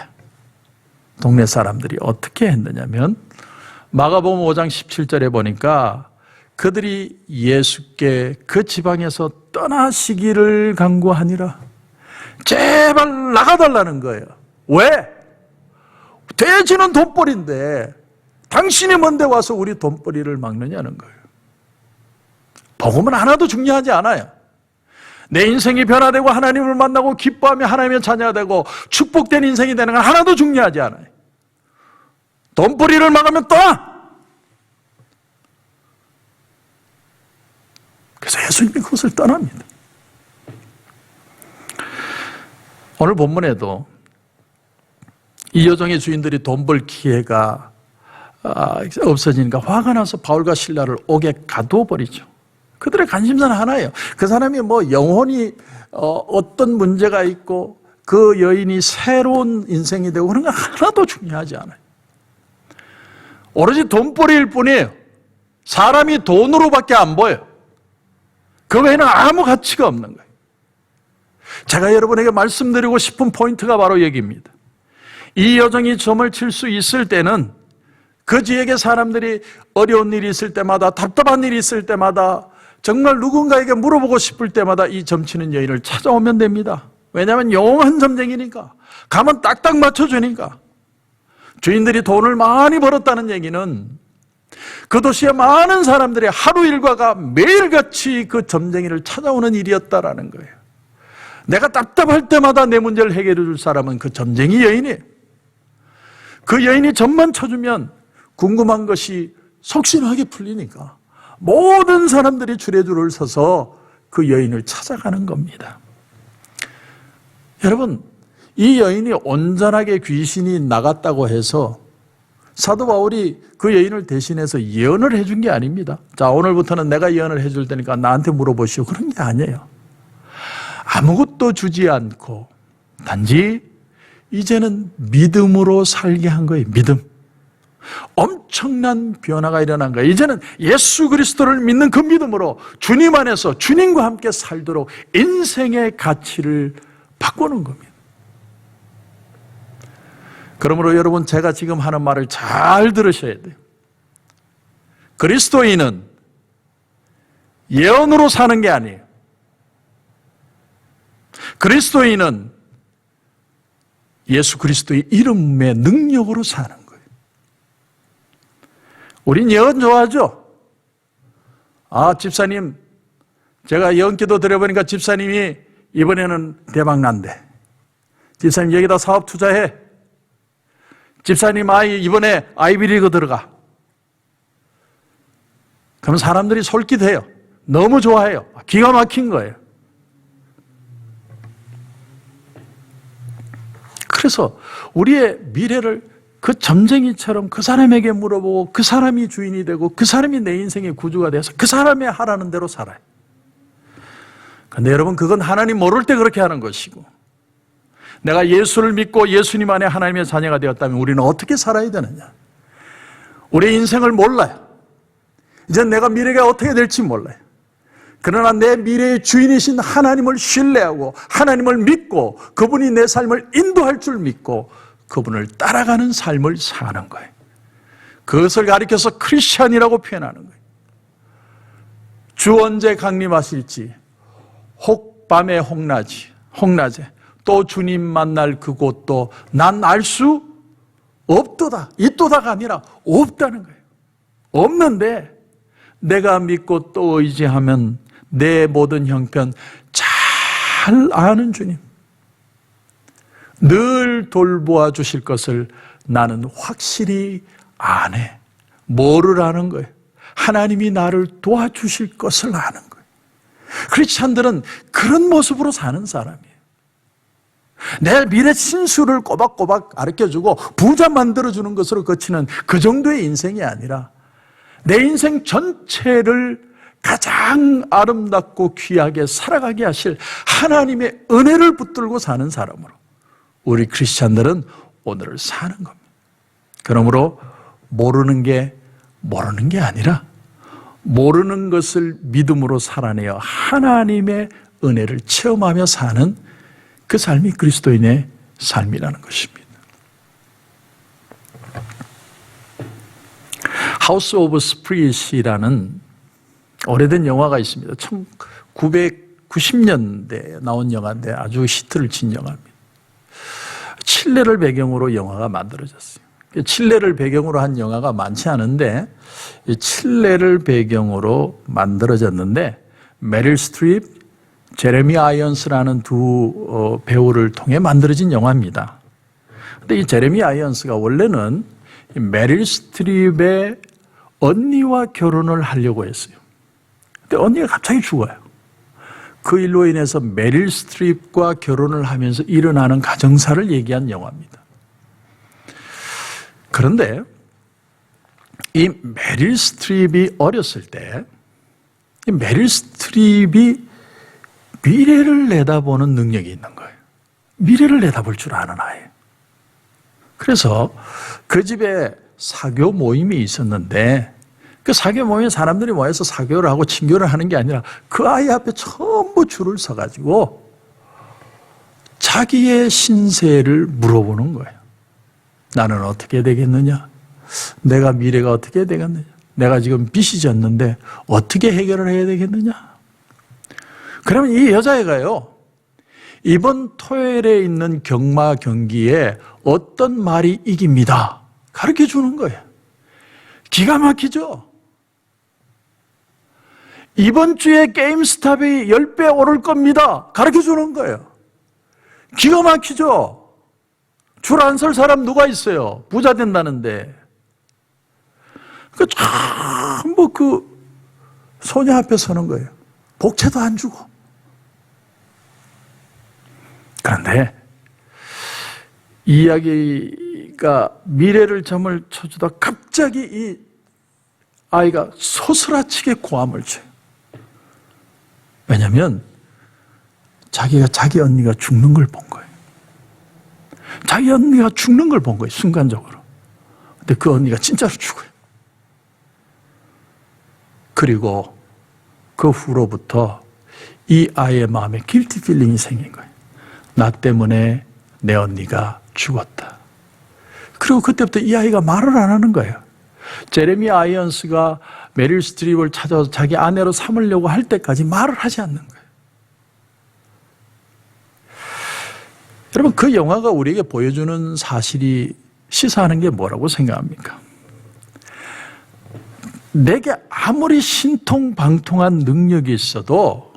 동네 사람들이 어떻게 했느냐면 마가복음 5장 17절에 보니까 그들이 예수께 그 지방에서 떠나시기를 간구하니라. 제발 나가달라는 거예요. 왜? 돼지는 돈벌이인데 당신이 뭔데 와서 우리 돈벌이를 막느냐는 거예요. 복음은 하나도 중요하지 않아요. 내 인생이 변화되고 하나님을 만나고 기뻐하며 하나님의 자녀가 되고 축복된 인생이 되는 건 하나도 중요하지 않아요. 돈벌이를 막으면 떠나! 그래서 예수님이 그것을 떠납니다. 오늘 본문에도 이 여종의 주인들이 돈 벌 기회가 없어지니까 화가 나서 바울과 실라를 옥에 가두어 버리죠. 그들의 관심사는 하나예요. 그 사람이 뭐 영혼이 어떤 문제가 있고 그 여인이 새로운 인생이 되고 그런 건 하나도 중요하지 않아요. 오로지 돈벌이일 뿐이에요. 사람이 돈으로밖에 안 보여요. 그 외에는 아무 가치가 없는 거예요. 제가 여러분에게 말씀드리고 싶은 포인트가 바로 여기입니다. 이 여정이 점을 칠 수 있을 때는 그 지역의 사람들이 어려운 일이 있을 때마다 답답한 일이 있을 때마다 정말 누군가에게 물어보고 싶을 때마다 이 점치는 여인을 찾아오면 됩니다. 왜냐하면 영원한 점쟁이니까 가면 딱딱 맞춰주니까. 주인들이 돈을 많이 벌었다는 얘기는 그 도시의 많은 사람들이 하루 일과가 매일같이 그 점쟁이를 찾아오는 일이었다라는 거예요. 내가 답답할 때마다 내 문제를 해결해 줄 사람은 그 점쟁이 여인이에요. 그 여인이 점만 쳐주면 궁금한 것이 속신하게 풀리니까 모든 사람들이 줄에 줄을 서서 그 여인을 찾아가는 겁니다. 여러분, 이 여인이 온전하게 귀신이 나갔다고 해서 사도 바울이 그 여인을 대신해서 예언을 해준 게 아닙니다. 자, 오늘부터는 내가 예언을 해줄 테니까 나한테 물어보시오. 그런 게 아니에요. 아무것도 주지 않고 단지 이제는 믿음으로 살게 한 거예요. 믿음. 엄청난 변화가 일어난 거예요. 이제는 예수 그리스도를 믿는 그 믿음으로 주님 안에서 주님과 함께 살도록 인생의 가치를 바꾸는 겁니다. 그러므로 여러분, 제가 지금 하는 말을 잘 들으셔야 돼요. 그리스도인은 예언으로 사는 게 아니에요. 그리스도인은 예수 그리스도의 이름의 능력으로 사는 거예요. 우린 예언 좋아하죠? 아, 집사님, 제가 예언기도 드려보니까 집사님이 이번에는 대박 난대. 집사님 여기다 사업 투자해. 집사님 아이 이번에 아이비리그 들어가. 그럼 사람들이 솔깃해요. 너무 좋아해요. 기가 막힌 거예요. 그래서 우리의 미래를 그 점쟁이처럼 그 사람에게 물어보고 그 사람이 주인이 되고 그 사람이 내 인생의 구주가 돼서 그 사람이 하라는 대로 살아요. 그런데 여러분, 그건 하나님 모를 때 그렇게 하는 것이고, 내가 예수를 믿고 예수님 안에 하나님의 자녀가 되었다면 우리는 어떻게 살아야 되느냐? 우리의 인생을 몰라요. 이제 내가 미래가 어떻게 될지 몰라요. 그러나 내 미래의 주인이신 하나님을 신뢰하고 하나님을 믿고 그분이 내 삶을 인도할 줄 믿고 그분을 따라가는 삶을 사는 거예요. 그것을 가리켜서 크리스찬이라고 표현하는 거예요. 주 언제 강림하실지 혹밤에 홍낮에 또 주님 만날 그곳도 난 알 수 없도다. 있도다가 아니라 없다는 거예요. 없는데 내가 믿고 또 의지하면 내 모든 형편 잘 아는 주님, 늘 돌보아 주실 것을 나는 확실히 아네. 뭐를 아는 거예요? 하나님이 나를 도와주실 것을 아는 거예요. 크리스찬들은 그런 모습으로 사는 사람이에요. 내 미래 신수를 꼬박꼬박 가르쳐주고 부자 만들어주는 것으로 그치는 그 정도의 인생이 아니라 내 인생 전체를 가장 아름답고 귀하게 살아가게 하실 하나님의 은혜를 붙들고 사는 사람으로 우리 크리스찬들은 오늘을 사는 겁니다. 그러므로 모르는 게 아니라 모르는 것을 믿음으로 살아내어 하나님의 은혜를 체험하며 사는 그 삶이 그리스도인의 삶이라는 것입니다. 하우스 오브 스프릿이라는 오래된 영화가 있습니다. 1990년대에 나온 영화인데 아주 히트를 친 영화입니다. 칠레를 배경으로 영화가 만들어졌어요. 칠레를 배경으로 한 영화가 많지 않은데 이 칠레를 배경으로 만들어졌는데 메릴 스트립, 제레미 아이언스라는 두 배우를 통해 만들어진 영화입니다. 근데 이 제레미 아이언스가 원래는 메릴 스트립의 언니와 결혼을 하려고 했어요. 근데 언니가 갑자기 죽어요. 그 일로 인해서 메릴 스트립과 결혼을 하면서 일어나는 가정사를 얘기한 영화입니다. 그런데 이 메릴 스트립이 어렸을 때 이 메릴 스트립이 미래를 내다보는 능력이 있는 거예요. 미래를 내다볼 줄 아는 아이예요. 그래서 그 집에 사교 모임이 있었는데 그 사교 모임에 사람들이 모여서 사교를 하고 친교를 하는 게 아니라 그 아이 앞에 전부 줄을 서가지고 자기의 신세를 물어보는 거예요. 나는 어떻게 되겠느냐? 내가 미래가 어떻게 되겠느냐? 내가 지금 빚이 졌는데 어떻게 해결을 해야 되겠느냐? 그러면 이 여자애가요, 이번 토요일에 있는 경마 경기에 어떤 말이 이깁니다. 가르쳐 주는 거예요. 기가 막히죠? 이번 주에 게임스탑이 10배 오를 겁니다. 가르쳐 주는 거예요. 기가 막히죠? 줄 안 설 사람 누가 있어요? 부자 된다는데. 전부 그 소녀 앞에 서는 거예요. 복채도 안 주고. 그런데 이 이야기가 미래를 점을 쳐주다 갑자기 이 아이가 소스라치게 고함을 쳐요. 왜냐하면 자기가 자기 언니가 죽는 걸 본 거예요. 자기 언니가 죽는 걸 본 거예요. 순간적으로. 근데 그 언니가 진짜로 죽어요. 그리고 그 후로부터 이 아이의 마음에 길티 필링이 생긴 거예요. 나 때문에 내 언니가 죽었다. 그리고 그때부터 이 아이가 말을 안 하는 거예요. 제레미 아이언스가 메릴 스트립을 찾아서 자기 아내로 삼으려고 할 때까지 말을 하지 않는 거예요. 여러분, 그 영화가 우리에게 보여주는 사실이 시사하는 게 뭐라고 생각합니까? 내게 아무리 신통방통한 능력이 있어도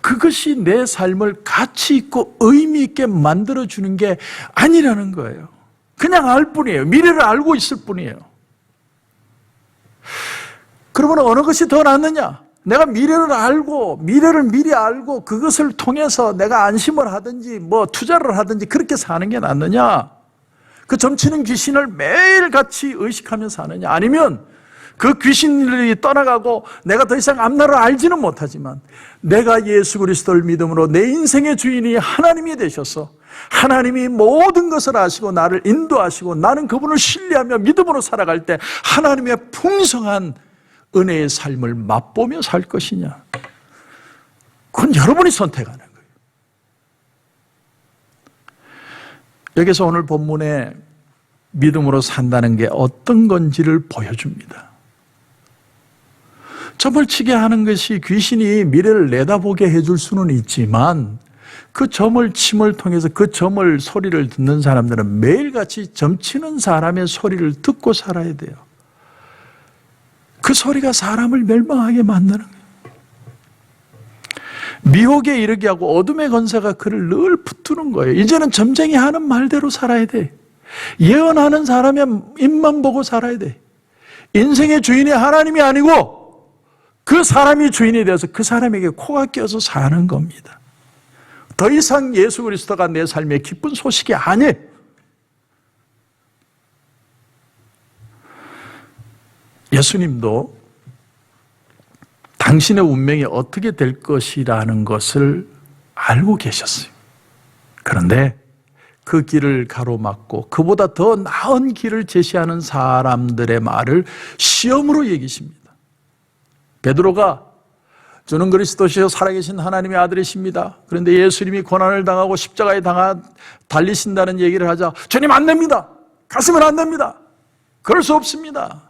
그것이 내 삶을 가치 있고 의미 있게 만들어주는 게 아니라는 거예요. 그냥 알 뿐이에요. 미래를 알고 있을 뿐이에요. 그러면 어느 것이 더 낫느냐? 내가 미래를 알고, 미래를 미리 알고 그것을 통해서 내가 안심을 하든지 투자를 하든지 그렇게 사는 게 낫느냐? 그 점치는 귀신을 매일같이 의식하며 사느냐? 아니면 그 귀신들이 떠나가고 내가 더 이상 앞날을 알지는 못하지만 내가 예수 그리스도를 믿음으로 내 인생의 주인이 하나님이 되셔서 하나님이 모든 것을 아시고 나를 인도하시고 나는 그분을 신뢰하며 믿음으로 살아갈 때 하나님의 풍성한 은혜의 삶을 맛보며 살 것이냐? 그건 여러분이 선택하는 거예요. 여기서 오늘 본문에 믿음으로 산다는 게 어떤 건지를 보여줍니다. 점을 치게 하는 것이 귀신이 미래를 내다보게 해줄 수는 있지만 그 점을 침을 통해서 그 점을 소리를 듣는 사람들은 매일같이 점치는 사람의 소리를 듣고 살아야 돼요. 그 소리가 사람을 멸망하게 만드는 거예요. 미혹에 이르게 하고 어둠의 권세가 그를 늘 붙드는 거예요. 이제는 점쟁이 하는 말대로 살아야 돼. 예언하는 사람의 입만 보고 살아야 돼. 인생의 주인이 하나님이 아니고 그 사람이 주인이 되어서 그 사람에게 코가 껴서 사는 겁니다. 더 이상 예수 그리스도가 내 삶의 기쁜 소식이 아니에요. 예수님도 당신의 운명이 어떻게 될 것이라는 것을 알고 계셨어요. 그런데 그 길을 가로막고 그보다 더 나은 길을 제시하는 사람들의 말을 시험으로 여기십니다. 베드로가 주는 그리스도시요 살아계신 하나님의 아들이십니다. 그런데 예수님이 고난을 당하고 십자가에 달리신다는 얘기를 하자 주님 안 됩니다. 가시면 안 됩니다. 그럴 수 없습니다.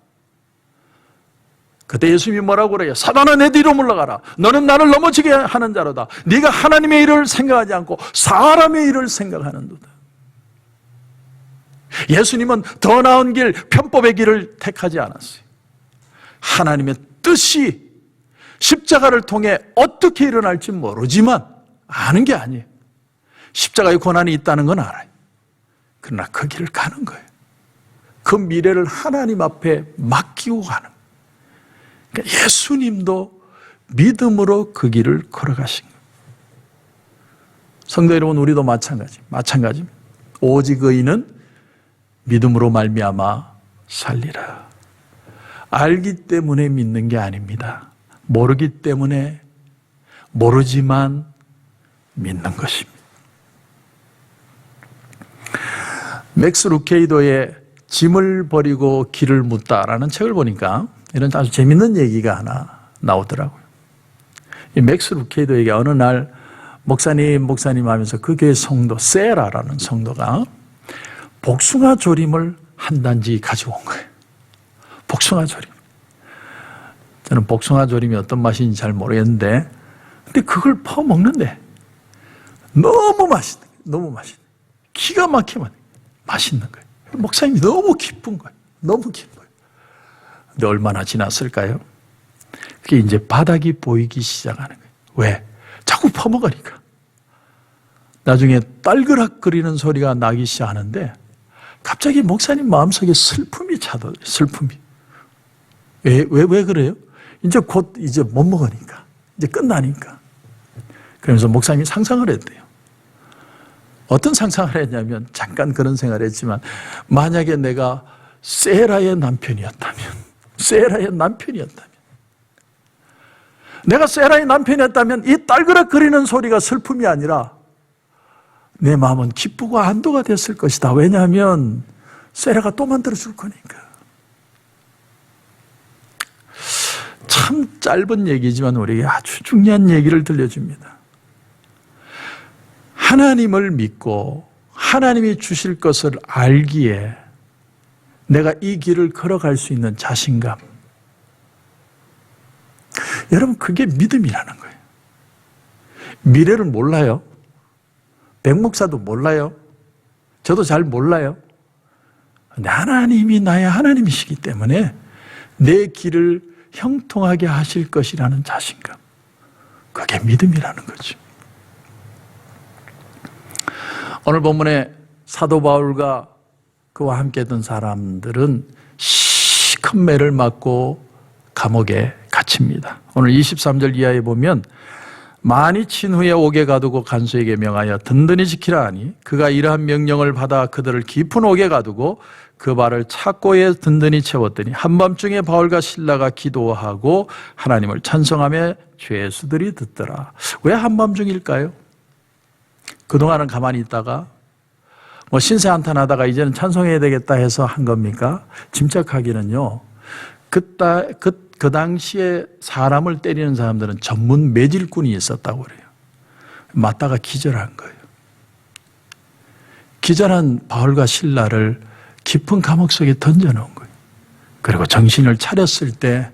그때 예수님이 뭐라고 그래요? 사단아 내 뒤로 물러가라. 너는 나를 넘어지게 하는 자로다. 네가 하나님의 일을 생각하지 않고 사람의 일을 생각하는도다. 예수님은 더 나은 길, 편법의 길을 택하지 않았어요. 하나님의 뜻이 십자가를 통해 어떻게 일어날지 모르지만 아는 게 아니에요. 십자가의 고난이 있다는 건 알아요. 그러나 그 길을 가는 거예요. 그 미래를 하나님 앞에 맡기고 가는 거예요. 그러니까 예수님도 믿음으로 그 길을 걸어가신 거예요. 성도 여러분, 우리도 마찬가지입니다. 오직 의인은 믿음으로 말미암아 살리라. 알기 때문에 믿는 게 아닙니다. 모르기 때문에 모르지만 믿는 것입니다. 맥스 루케이도의 짐을 버리고 길을 묻다라는 책을 보니까 이런 아주 재밌는 얘기가 하나 나오더라고요. 이 맥스 루케이도에게 어느 날 목사님 하면서 그 교회 성도 세라라는 성도가 복숭아 조림을 한 단지 가지고 온 거예요. 복숭아 조림. 저는 복숭아 조림이 어떤 맛인지 잘 모르겠는데, 근데 그걸 퍼먹는데 너무 맛있는 거예요. 너무 맛있는 거예요. 기가 막히면 맛있는 거예요. 목사님이 너무 기쁜 거예요. 너무 기뻐요. 근데 얼마나 지났을까요? 그게 이제 바닥이 보이기 시작하는 거예요. 왜? 자꾸 퍼먹으니까. 나중에 딸그락거리는 소리가 나기 시작하는데 갑자기 목사님 마음속에 슬픔이 차더래요. 슬픔이. 왜 그래요? 이제 곧 이제 못 먹으니까. 이제 끝나니까. 그러면서 목사님이 상상을 했대요. 어떤 상상을 했냐면, 잠깐 그런 생각을 했지만, 만약에 내가 세라의 남편이었다면, 내가 세라의 남편이었다면 이 딸그락거리는 소리가 슬픔이 아니라 내 마음은 기쁘고 안도가 됐을 것이다. 왜냐하면 세라가 또 만들어줄 거니까. 참 짧은 얘기지만 우리에게 아주 중요한 얘기를 들려줍니다. 하나님을 믿고 하나님이 주실 것을 알기에 내가 이 길을 걸어갈 수 있는 자신감. 여러분, 그게 믿음이라는 거예요. 미래를 몰라요. 백 목사도 몰라요. 저도 잘 몰라요. 근데 하나님이 나의 하나님이시기 때문에 내 길을 형통하게 하실 것이라는 자신감. 그게 믿음이라는 거죠. 오늘 본문에 사도 바울과 그와 함께 했던 사람들은 시큰 매를 맞고 감옥에 갇힙니다. 오늘 23절 이하에 보면 많이 친 후에 옥에 가두고 간수에게 명하여 든든히 지키라 하니 그가 이러한 명령을 받아 그들을 깊은 옥에 가두고 그 발을 착고에 든든히 채웠더니 한밤중에 바울과 실라가 기도하고 하나님을 찬송하며 죄수들이 듣더라. 왜 한밤중일까요? 그동안은 가만히 있다가 신세 한탄하다가 이제는 찬송해야 되겠다 해서 한 겁니까? 짐작하기는요, 그 당시에 사람을 때리는 사람들은 전문 매질꾼이 있었다고 그래요. 맞다가 기절한 거예요. 기절한 바울과 실라를 깊은 감옥 속에 던져놓은 거예요. 그리고 정신을 차렸을 때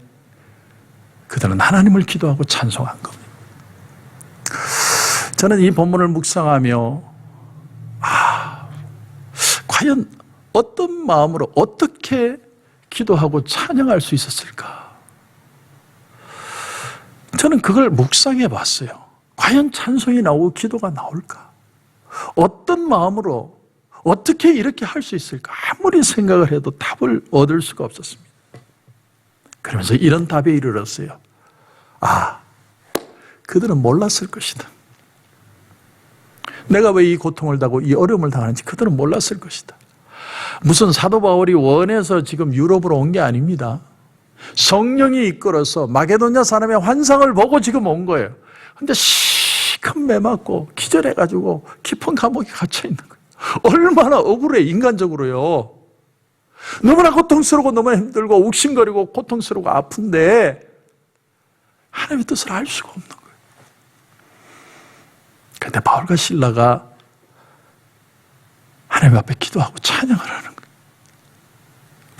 그들은 하나님을 기도하고 찬송한 겁니다. 저는 이 본문을 묵상하며 과연 어떤 마음으로 어떻게 기도하고 찬양할 수 있었을까? 저는 그걸 묵상해 봤어요. 과연 찬송이 나오고 기도가 나올까? 어떤 마음으로 어떻게 이렇게 할 수 있을까? 아무리 생각을 해도 답을 얻을 수가 없었습니다. 그러면서 이런 답에 이르렀어요. 아, 그들은 몰랐을 것이다. 내가 왜 이 고통을 당하고 이 어려움을 당하는지 그들은 몰랐을 것이다. 무슨 사도 바울이 원해서 지금 유럽으로 온 게 아닙니다. 성령이 이끌어서 마게도냐 사람의 환상을 보고 지금 온 거예요. 근데 시큰 매 맞고 기절해가지고 깊은 감옥에 갇혀 있는 거예요. 얼마나 억울해, 인간적으로요. 너무나 고통스럽고 너무나 힘들고 욱신거리고 고통스럽고 아픈데 하나님의 뜻을 알 수가 없는 거예요. 그런데 바울과 실라가 하나님 앞에 기도하고 찬양을 하는 거예요.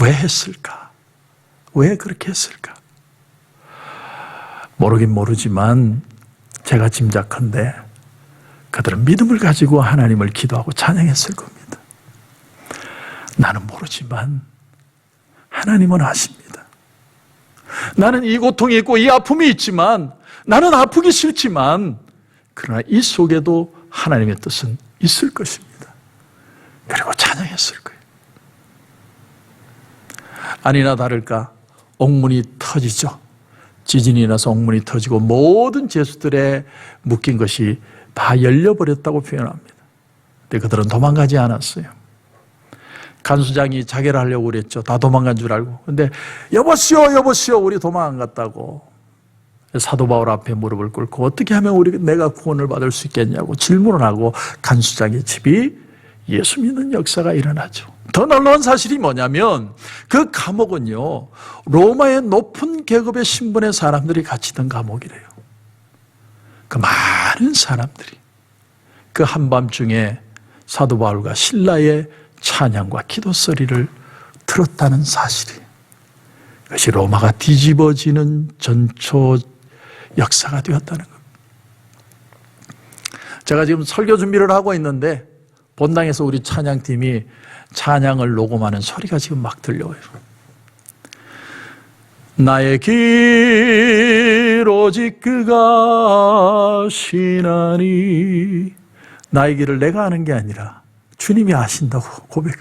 왜 했을까? 왜 그렇게 했을까? 모르긴 모르지만 제가 짐작컨대 그들은 믿음을 가지고 하나님을 기도하고 찬양했을 겁니다. 나는 모르지만 하나님은 아십니다. 나는 이 고통이 있고 이 아픔이 있지만 나는 아프기 싫지만 그러나 이 속에도 하나님의 뜻은 있을 것입니다. 그리고 찬양했을 거예요. 아니나 다를까 옥문이 터지죠. 지진이 나서 옥문이 터지고 모든 죄수들의 묶인 것이 다 열려버렸다고 표현합니다. 근데 그들은 도망가지 않았어요. 간수장이 자결을 하려고 그랬죠. 다 도망간 줄 알고. 근데 여보시오 여보시오 우리 도망 안 갔다고. 사도 바울 앞에 무릎을 꿇고 어떻게 하면 내가 구원을 받을 수 있겠냐고 질문을 하고 간수장의 집이 예수 믿는 역사가 일어나죠. 더 놀라운 사실이 뭐냐면 그 감옥은요, 로마의 높은 계급의 신분의 사람들이 갇히던 감옥이래요. 그 많은 사람들이 그 한밤중에 사도 바울과 실라의 찬양과 기도 소리를 들었다는 사실이, 그것이 로마가 뒤집어지는 전초 역사가 되었다는 겁니다. 제가 지금 설교 준비를 하고 있는데 본당에서 우리 찬양팀이 찬양을 녹음하는 소리가 지금 막 들려와요. 나의 길 오직 그가 아시나니. 나의 길을 내가 아는 게 아니라 주님이 아신다고 고백.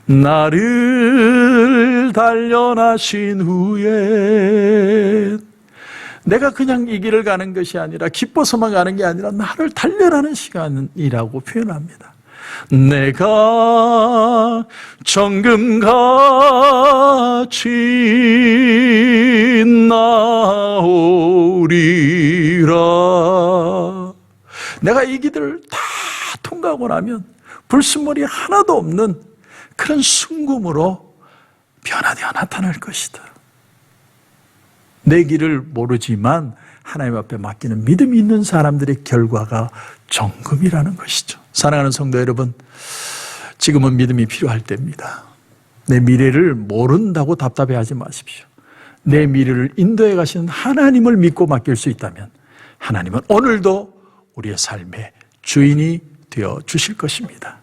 나를 단련하신 후에 내가 그냥 이 길을 가는 것이 아니라 기뻐서만 가는 게 아니라 나를 단련하는 시간이라고 표현합니다. 내가 정금같이 나오리라. 내가 이 길을 다 통과하고 나면 불순물이 하나도 없는 그런 순금으로 변화되어 나타날 것이다. 내 길을 모르지만 하나님 앞에 맡기는 믿음이 있는 사람들의 결과가 정금이라는 것이죠. 사랑하는 성도 여러분, 지금은 믿음이 필요할 때입니다. 내 미래를 모른다고 답답해하지 마십시오. 내 미래를 인도해 가시는 하나님을 믿고 맡길 수 있다면 하나님은 오늘도 우리의 삶의 주인이 되어 주실 것입니다.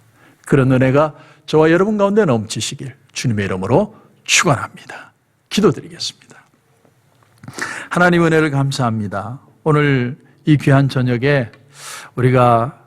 그런 은혜가 저와 여러분 가운데 넘치시길 주님의 이름으로 축원합니다. 기도드리겠습니다. 하나님 은혜를 감사합니다. 오늘 이 귀한 저녁에 우리가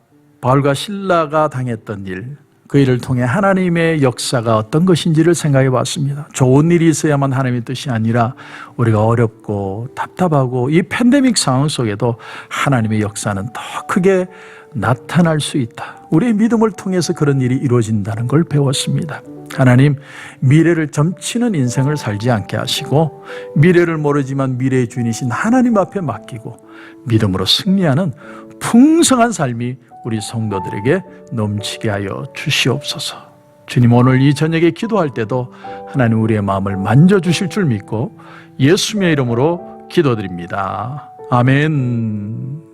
바울과 실라가 당했던 일, 그 일을 통해 하나님의 역사가 어떤 것인지를 생각해 봤습니다. 좋은 일이 있어야만 하나님의 뜻이 아니라 우리가 어렵고 답답하고 이 팬데믹 상황 속에도 하나님의 역사는 더 크게 나타날 수 있다. 우리의 믿음을 통해서 그런 일이 이루어진다는 걸 배웠습니다. 하나님, 미래를 점치는 인생을 살지 않게 하시고 미래를 모르지만 미래의 주인이신 하나님 앞에 맡기고 믿음으로 승리하는 풍성한 삶이 우리 성도들에게 넘치게 하여 주시옵소서. 주님, 오늘 이 저녁에 기도할 때도 하나님 우리의 마음을 만져주실 줄 믿고 예수님의 이름으로 기도드립니다. 아멘.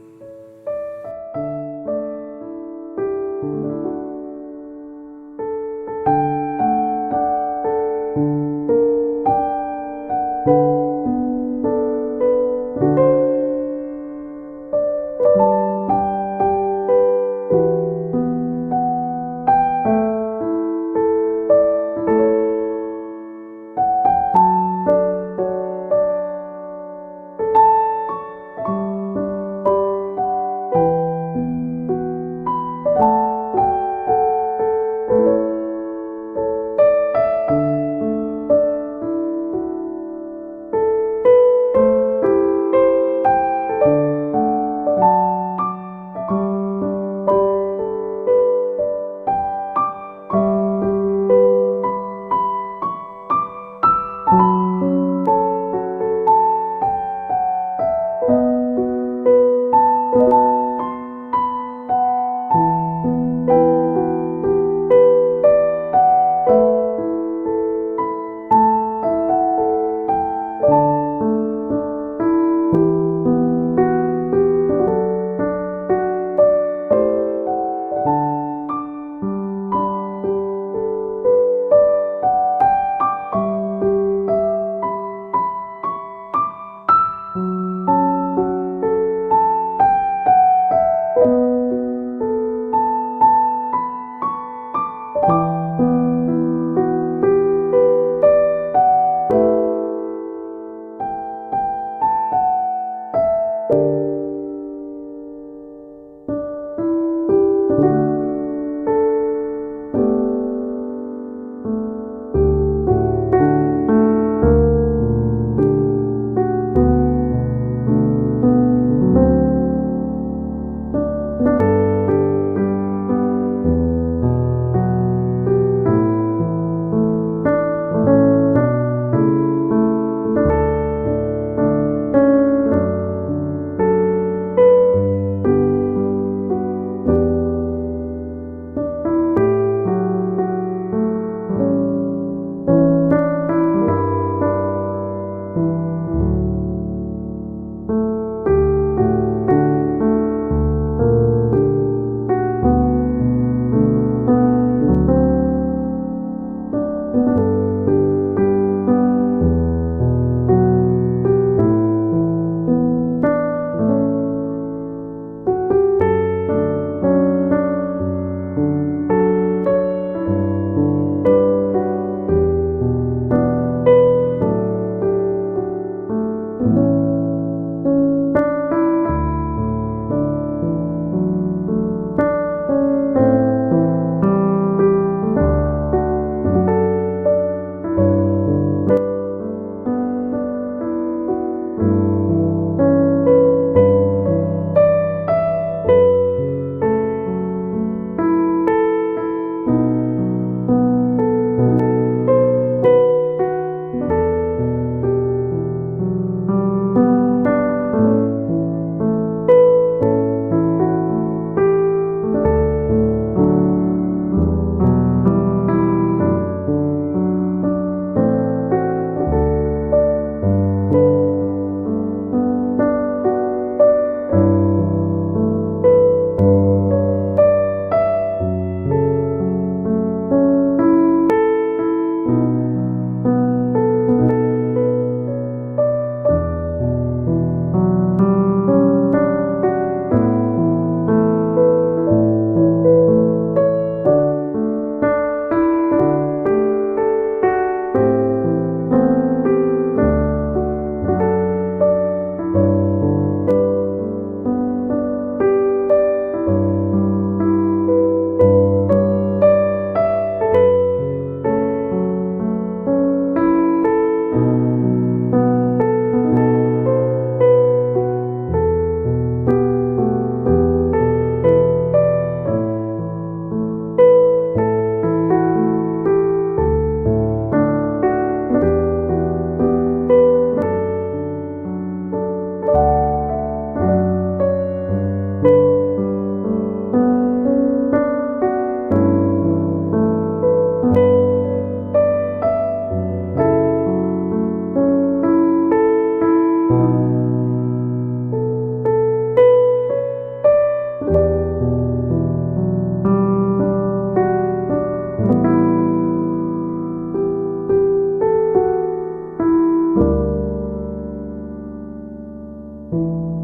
주